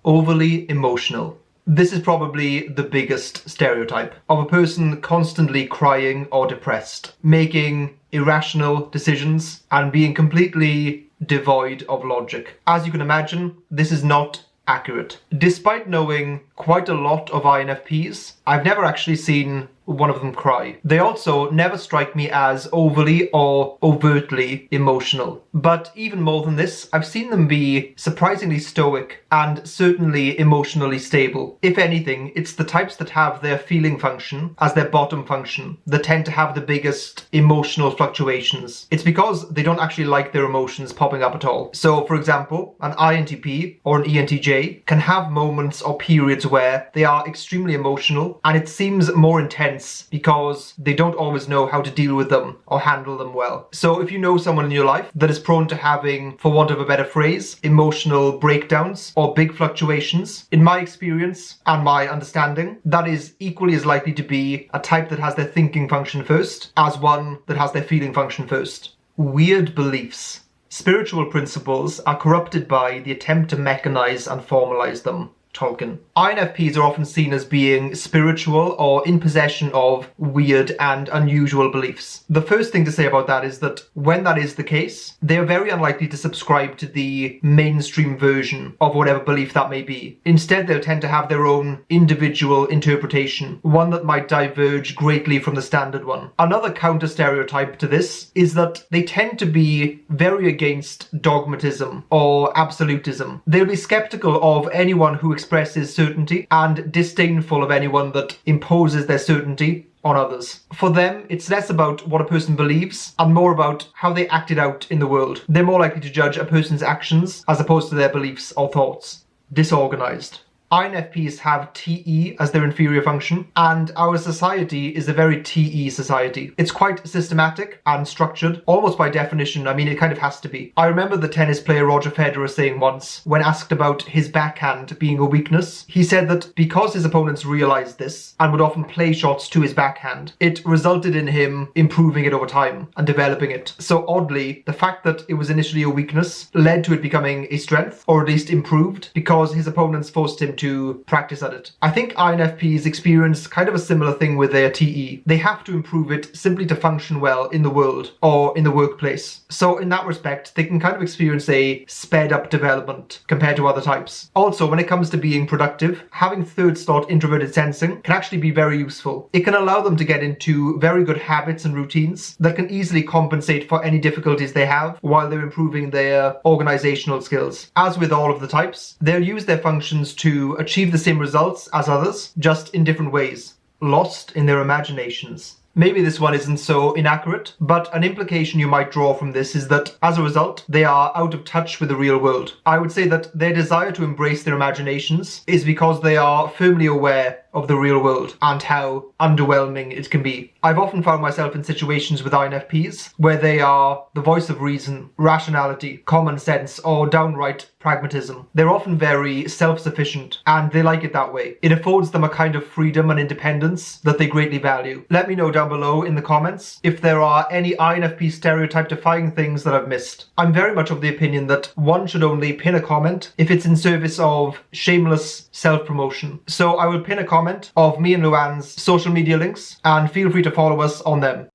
Overly emotional. This is probably the biggest stereotype of a person constantly crying or depressed, making irrational decisions and being completely devoid of logic. As you can imagine, this is not accurate. Despite knowing quite a lot of INFPs, I've never actually seen one of them cry. They also never strike me as overly or overtly emotional. But even more than this, I've seen them be surprisingly stoic and certainly emotionally stable. If anything, it's the types that have their feeling function as their bottom function that tend to have the biggest emotional fluctuations. It's because they don't actually like their emotions popping up at all. So, for example, an INTP or an ENTJ can have moments or periods where they are extremely emotional and it seems more intense because they don't always know how to deal with them or handle them well. So if you know someone in your life that is prone to having, for want of a better phrase, emotional breakdowns or big fluctuations, in my experience and my understanding, that is equally as likely to be a type that has their thinking function first as one that has their feeling function first. Weird beliefs. Spiritual principles are corrupted by the attempt to mechanize and formalize them. Tolkien. INFPs are often seen as being spiritual or in possession of weird and unusual beliefs. The first thing to say about that is that when that is the case, they are very unlikely to subscribe to the mainstream version of whatever belief that may be. Instead, they'll tend to have their own individual interpretation, one that might diverge greatly from the standard one. Another counter-stereotype to this is that they tend to be very against dogmatism or absolutism. They'll be skeptical of anyone who expresses certainty and disdainful of anyone that imposes their certainty on others. For them, it's less about what a person believes and more about how they act it out in the world. They're more likely to judge a person's actions as opposed to their beliefs or thoughts. Disorganized. INFPs have TE as their inferior function, and our society is a very TE society. It's quite systematic and structured, almost by definition. I mean, it kind of has to be. I remember the tennis player Roger Federer saying once, when asked about his backhand being a weakness, he said that because his opponents realized this and would often play shots to his backhand, it resulted in him improving it over time and developing it. So oddly, the fact that it was initially a weakness led to it becoming a strength, or at least improved, because his opponents forced him to practice at it. I think INFPs experience kind of a similar thing with their TE. They have to improve it simply to function well in the world or in the workplace. So in that respect, they can kind of experience a sped up development compared to other types. Also, when it comes to being productive, having third slot introverted sensing can actually be very useful. It can allow them to get into very good habits and routines that can easily compensate for any difficulties they have while they're improving their organizational skills. As with all of the types, they'll use their functions to achieve the same results as others, just in different ways. Lost in their imaginations. Maybe this one isn't so inaccurate, but an implication you might draw from this is that, as a result, they are out of touch with the real world. I would say that their desire to embrace their imaginations is because they are firmly aware of the real world and how underwhelming it can be. I've often found myself in situations with INFPs where they are the voice of reason, rationality, common sense, or downright pragmatism. They're often very self-sufficient and they like it that way. It affords them a kind of freedom and independence that they greatly value. Let me know down below in the comments if there are any INFP stereotype defying things that I've missed. I'm very much of the opinion that one should only pin a comment if it's in service of shameless self-promotion. So I will pin a comment of me and Luann's social media links and feel free to follow us on them.